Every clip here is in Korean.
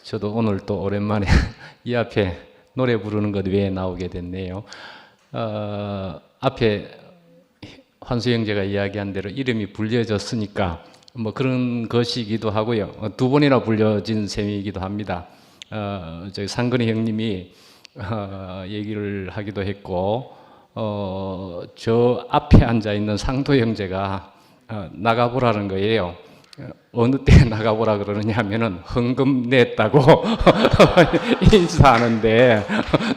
저도 오늘 또 오랜만에 이 앞에 노래 부르는 것 외에 나오게 됐네요. 앞에 환수 형제가 이야기한 대로 이름이 불려졌으니까 뭐 그런 것이기도 하고요. 두 번이나 불려진 셈이기도 합니다. 저희 상근이 형님이 얘기를 하기도 했고, 저 앞에 앉아 있는 상도 형제가 나가보라는 거예요. 어느 때 나가보라 그러느냐 하면은 헌금 냈다고 인사하는데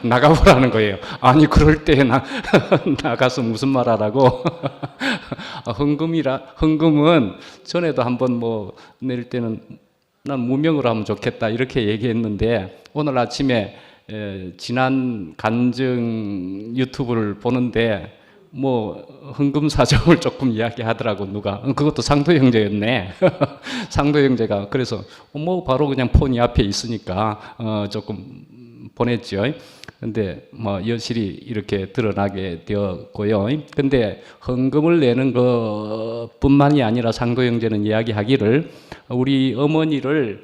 나가보라는 거예요. 아니 그럴 때 나가서 무슨 말 하라고. 헌금은 전에도 한번 뭐 낼 때는 난 무명으로 하면 좋겠다 이렇게 얘기했는데, 오늘 아침에 지난 간증 유튜브를 보는데 뭐 헌금 사정을 조금 이야기하더라고. 누가 그것도 상도 형제였네. 상도 형제가 그래서 뭐 바로 그냥 폰이 앞에 있으니까 조금 보냈죠. 근데 뭐 여실히 이렇게 드러나게 되었고요. 근데 헌금을 내는 것뿐만이 아니라 상도 형제는 이야기하기를 우리 어머니를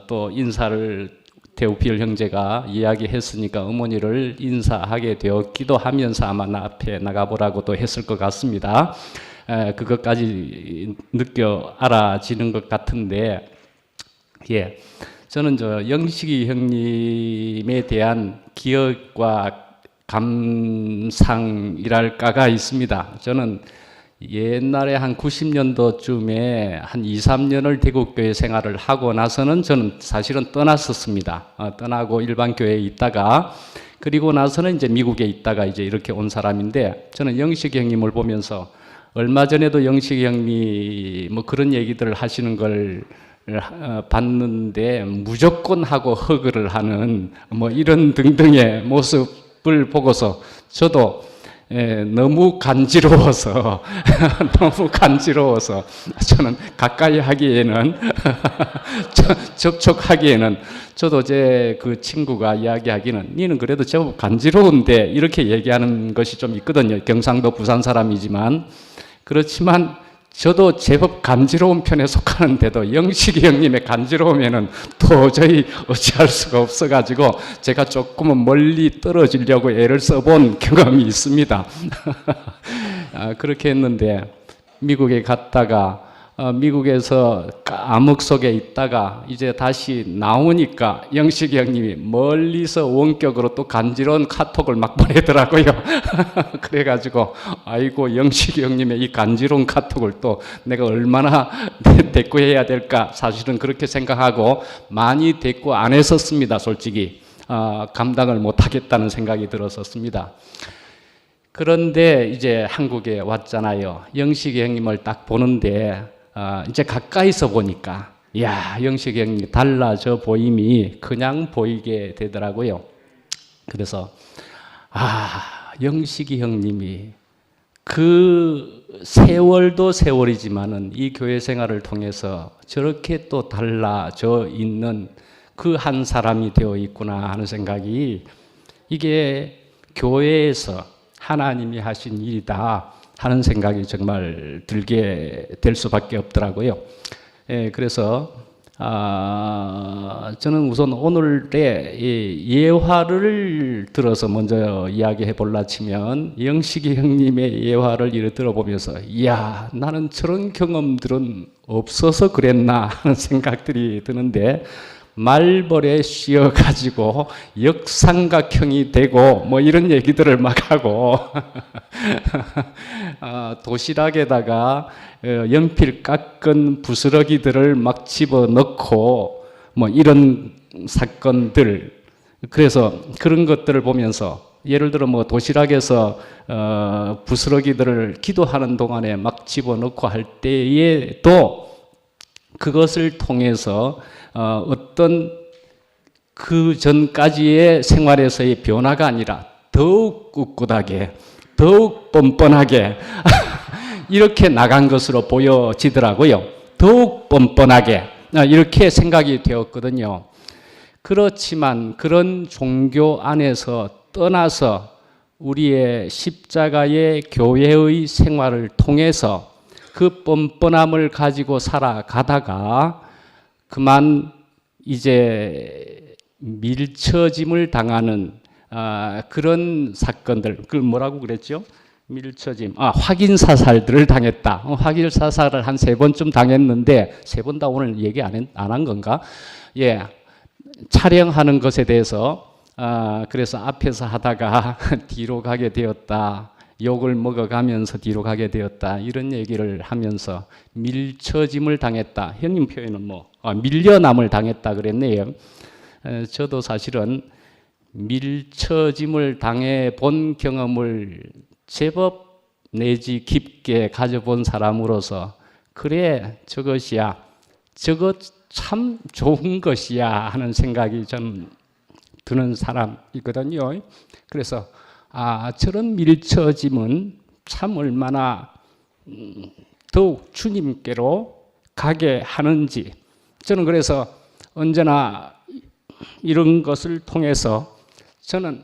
또 인사를 테오필 형제가 이야기했으니까 어머니를 인사하게 되었기도 하면서 아마 나 앞에 나가보라고도 했을 것 같습니다. 그것까지 느껴 알아지는 것 같은데, 예, 저는 저 영식이 형님에 대한 기억과 감상이랄까가 있습니다. 저는 옛날에 한 90년도쯤에 한 2, 3년을 대구교회 생활을 하고 나서는 저는 사실은 떠났었습니다. 떠나고 일반 교회에 있다가, 그리고 나서는 이제 미국에 있다가 이제 이렇게 온 사람인데, 저는 영식이 형님을 보면서 얼마 전에도 영식이 형님이 뭐 그런 얘기들을 하시는 걸 봤는데 무조건 하고 허그를 하는 뭐 이런 등등의 모습을 보고서 저도 너무 간지러워서 너무 간지러워서 저는 가까이 하기에는 접촉하기에는, 저도 제 그 친구가 이야기하기는 니는 그래도 제법 간지러운데 이렇게 얘기하는 것이 좀 있거든요. 경상도 부산 사람이지만. 그렇지만 저도 제법 간지러운 편에 속하는데도 영식이 형님의 간지러우면은 도저히 어찌할 수가 없어가지고 제가 조금은 멀리 떨어지려고 애를 써본 경험이 있습니다. 그렇게 했는데 미국에 갔다가 미국에서 암흑 속에 있다가 이제 다시 나오니까 영식이 형님이 멀리서 원격으로 또 간지러운 카톡을 막 보내더라고요. 그래가지고 아이고 영식이 형님의 이 간지러운 카톡을 또 내가 얼마나 대꾸해야 될까, 사실은 그렇게 생각하고 많이 대꾸 안 했었습니다. 솔직히 감당을 못하겠다는 생각이 들었었습니다. 그런데 이제 한국에 왔잖아요. 영식이 형님을 딱 보는데 이제 가까이서 보니까 야, 영식이 형님이 달라져 보임이 그냥 보이게 되더라고요. 그래서 영식이 형님이 그 세월도 세월이지만은 이 교회 생활을 통해서 저렇게 또 달라져 있는 그 한 사람이 되어 있구나 하는 생각이, 이게 교회에서 하나님이 하신 일이다 하는 생각이 정말 들게 될 수밖에 없더라고요. 그래서 저는 우선 오늘의 예화를 들어서 먼저 이야기해 볼라 치면, 영식이 형님의 예화를 이렇게 들어보면서 이야, 나는 저런 경험들은 없어서 그랬나 하는 생각들이 드는데, 말벌에 씌어가지고 역삼각형이 되고 뭐 이런 얘기들을 막 하고 도시락에다가 연필 깎은 부스러기들을 막 집어넣고 뭐 이런 사건들, 그래서 그런 것들을 보면서 예를 들어 뭐 도시락에서 부스러기들을 기도하는 동안에 막 집어넣고 할 때에도 그것을 통해서 어떤 그 전까지의 생활에서의 변화가 아니라 더욱 꿋꿋하게, 더욱 뻔뻔하게 이렇게 나간 것으로 보여지더라고요. 더욱 뻔뻔하게 이렇게 생각이 되었거든요. 그렇지만 그런 종교 안에서 떠나서 우리의 십자가의 교회의 생활을 통해서 그 뻔뻔함을 가지고 살아가다가 그만 이제 밀처짐을 당하는 그런 사건들, 그걸 뭐라고 그랬죠? 밀처짐, 확인 사살들을 당했다. 확인 사살을 한 3번쯤 당했는데 3번 다 오늘 얘기 안 한 건가? 예, 촬영하는 것에 대해서 그래서 앞에서 하다가 뒤로 가게 되었다. 욕을 먹어가면서 뒤로 가게 되었다. 이런 얘기를 하면서 밀처짐을 당했다. 형님 표현은 밀려남을 당했다 그랬네요. 저도 사실은 밀처짐을 당해 본 경험을 제법 내지 깊게 가져본 사람으로서 그래 저것이야, 저것 참 좋은 것이야 하는 생각이 좀 드는 사람이거든요. 그래서 저런 밀처짐은 참 얼마나 더욱 주님께로 가게 하는지, 저는 그래서 언제나 이런 것을 통해서 저는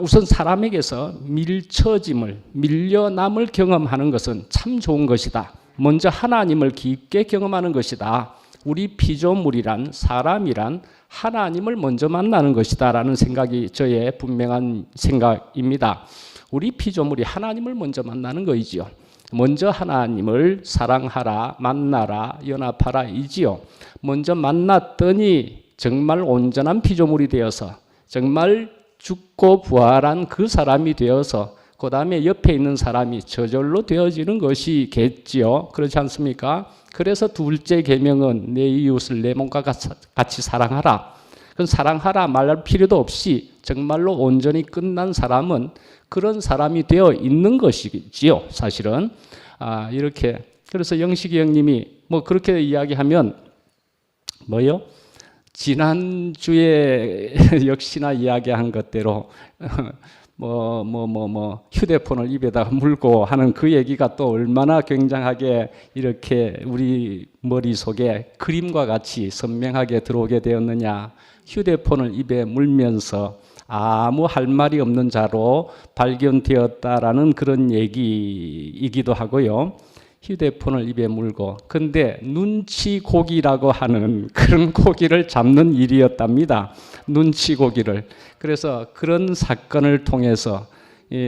우선 사람에게서 밀처짐을, 밀려남을 경험하는 것은 참 좋은 것이다. 먼저 하나님을 깊게 경험하는 것이다. 우리 피조물이란, 사람이란 하나님을 먼저 만나는 것이다 라는 생각이 저의 분명한 생각입니다. 우리 피조물이 하나님을 먼저 만나는 거이지요. 먼저 하나님을 사랑하라, 만나라, 연합하라 이지요. 먼저 만났더니 정말 온전한 피조물이 되어서 정말 죽고 부활한 그 사람이 되어서 그 다음에 옆에 있는 사람이 저절로 되어지는 것이겠지요. 그렇지 않습니까? 그래서 둘째 계명은 내 이웃을 내 몸과 같이 사랑하라. 그건 사랑하라 말할 필요도 없이 정말로 온전히 끝난 사람은 그런 사람이 되어 있는 것이지요. 사실은 이렇게 그래서 영식이 형님이 그렇게 이야기하면 뭐요? 지난주에 역시나 이야기한 것대로 휴대폰을 입에다가 물고 하는 그 얘기가 또 얼마나 굉장하게 이렇게 우리 머릿속에 그림과 같이 선명하게 들어오게 되었느냐. 휴대폰을 입에 물면서 아무 할 말이 없는 자로 발견되었다라는 그런 얘기이기도 하고요. 휴대폰을 입에 물고 근데 눈치고기라고 하는 그런 고기를 잡는 일이었답니다. 눈치고기를. 그래서 그런 사건을 통해서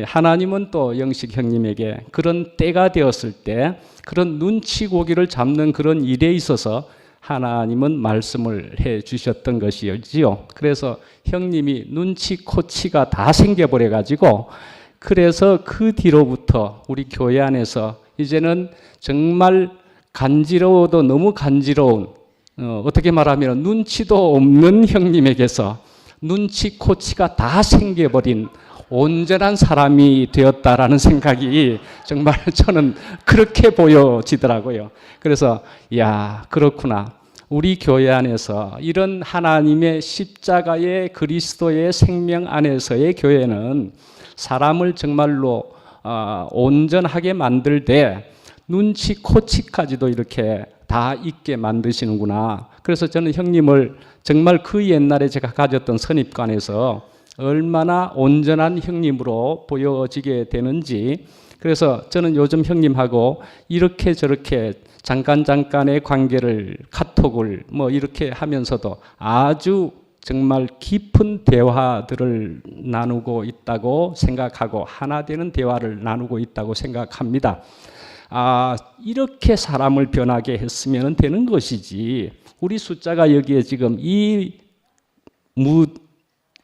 하나님은 또 영식 형님에게 그런 때가 되었을 때 그런 눈치고기를 잡는 그런 일에 있어서 하나님은 말씀을 해 주셨던 것이지요. 그래서 형님이 눈치코치가 다 생겨버려 가지고 그래서 그 뒤로부터 우리 교회 안에서 이제는 정말 간지러워도 너무 간지러운 어떻게 말하면 눈치도 없는 형님에게서 눈치 코치가 다 생겨버린 온전한 사람이 되었다라는 생각이 정말 저는 그렇게 보여지더라고요. 그래서 그렇구나. 우리 교회 안에서 이런 하나님의 십자가의 그리스도의 생명 안에서의 교회는 사람을 정말로 온전하게 만들 때 눈치 코치까지도 이렇게 다 있게 만드시는구나. 그래서 저는 형님을 정말 그 옛날에 제가 가졌던 선입관에서 얼마나 온전한 형님으로 보여지게 되는지, 그래서 저는 요즘 형님하고 이렇게 저렇게 잠깐의 관계를 카톡을 이렇게 하면서도 아주 정말 깊은 대화들을 나누고 있다고 생각하고 하나 되는 대화를 나누고 있다고 생각합니다. 이렇게 사람을 변하게 했으면 되는 것이지 우리 숫자가 여기에 지금 이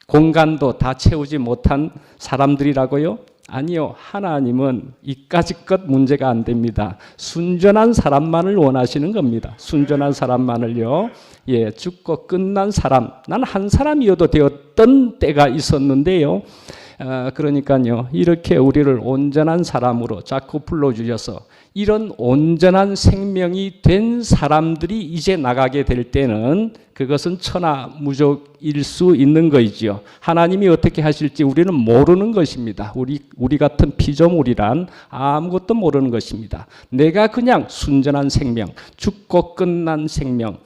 공간도 다 채우지 못한 사람들이라고요? 아니요. 하나님은 이까지껏 문제가 안 됩니다. 순전한 사람만을 원하시는 겁니다. 순전한 사람만을요. 죽고 끝난 사람. 난 한 사람이어도 되었던 때가 있었는데요. 그러니까요. 이렇게 우리를 온전한 사람으로 자꾸 불러주셔서 이런 온전한 생명이 된 사람들이 이제 나가게 될 때는 그것은 천하무적일 수 있는 거이지요. 하나님이 어떻게 하실지 우리는 모르는 것입니다. 우리 같은 피조물이란 아무것도 모르는 것입니다. 내가 그냥 순전한 생명, 죽고 끝난 생명,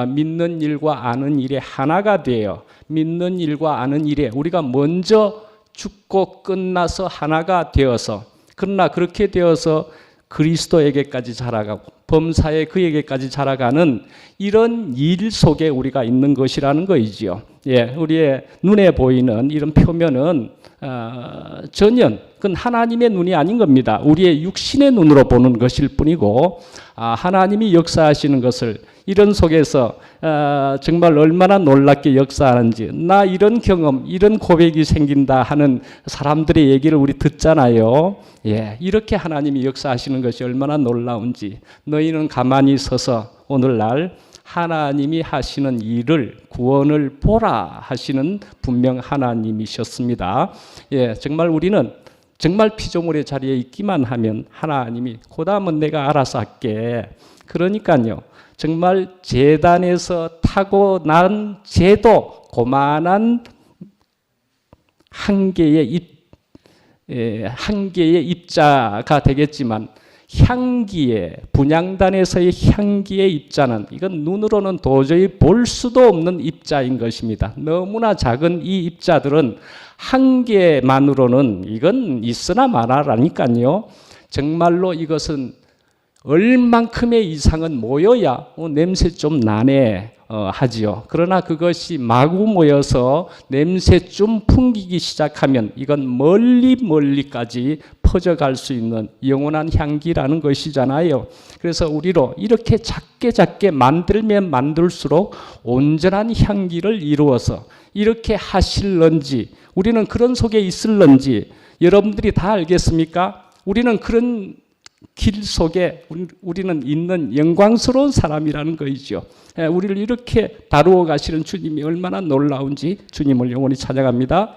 믿는 일과 아는 일에 하나가 되어 믿는 일과 아는 일에 우리가 먼저 죽고 끝나서 하나가 되어서, 그러나 그렇게 되어서 그리스도에게까지 자라가고 범사에 그에게까지 자라가는 이런 일 속에 우리가 있는 것이라는 거이지요. 예, 우리의 눈에 보이는 이런 표면은 전혀 그건 하나님의 눈이 아닌 겁니다. 우리의 육신의 눈으로 보는 것일 뿐이고 하나님이 역사하시는 것을 이런 속에서 정말 얼마나 놀랍게 역사하는지 나 이런 경험, 이런 고백이 생긴다 하는 사람들의 얘기를 우리 듣잖아요. 예, 이렇게 하나님이 역사하시는 것이 얼마나 놀라운지 너희는 가만히 서서 오늘날 하나님이 하시는 일을 구원을 보라 하시는 분명 하나님이셨습니다. 예, 정말 우리는 정말 피조물의 자리에 있기만 하면 하나님이 그다음은 내가 알아서 할게. 그러니까요. 정말 제단에서 타고난 제도 고만한 한 개의 입자가 되겠지만 향기의 분향단에서의 향기의 입자는 이건 눈으로는 도저히 볼 수도 없는 입자인 것입니다. 너무나 작은 이 입자들은 한 개만으로는 이건 있으나 마나라니까요. 정말로 이것은 얼만큼의 이상은 모여야 냄새 좀 나네 하지요. 그러나 그것이 마구 모여서 냄새 좀 풍기기 시작하면 이건 멀리까지 퍼져갈 수 있는 영원한 향기라는 것이잖아요. 그래서 우리로 이렇게 작게 만들면 만들수록 온전한 향기를 이루어서 이렇게 하실런지 우리는 그런 속에 있을런지 여러분들이 다 알겠습니까? 우리는 그런 길 속에 우리는 있는 영광스러운 사람이라는 거이죠. 우리를 이렇게 다루어 가시는 주님이 얼마나 놀라운지 주님을 영원히 찬양합니다.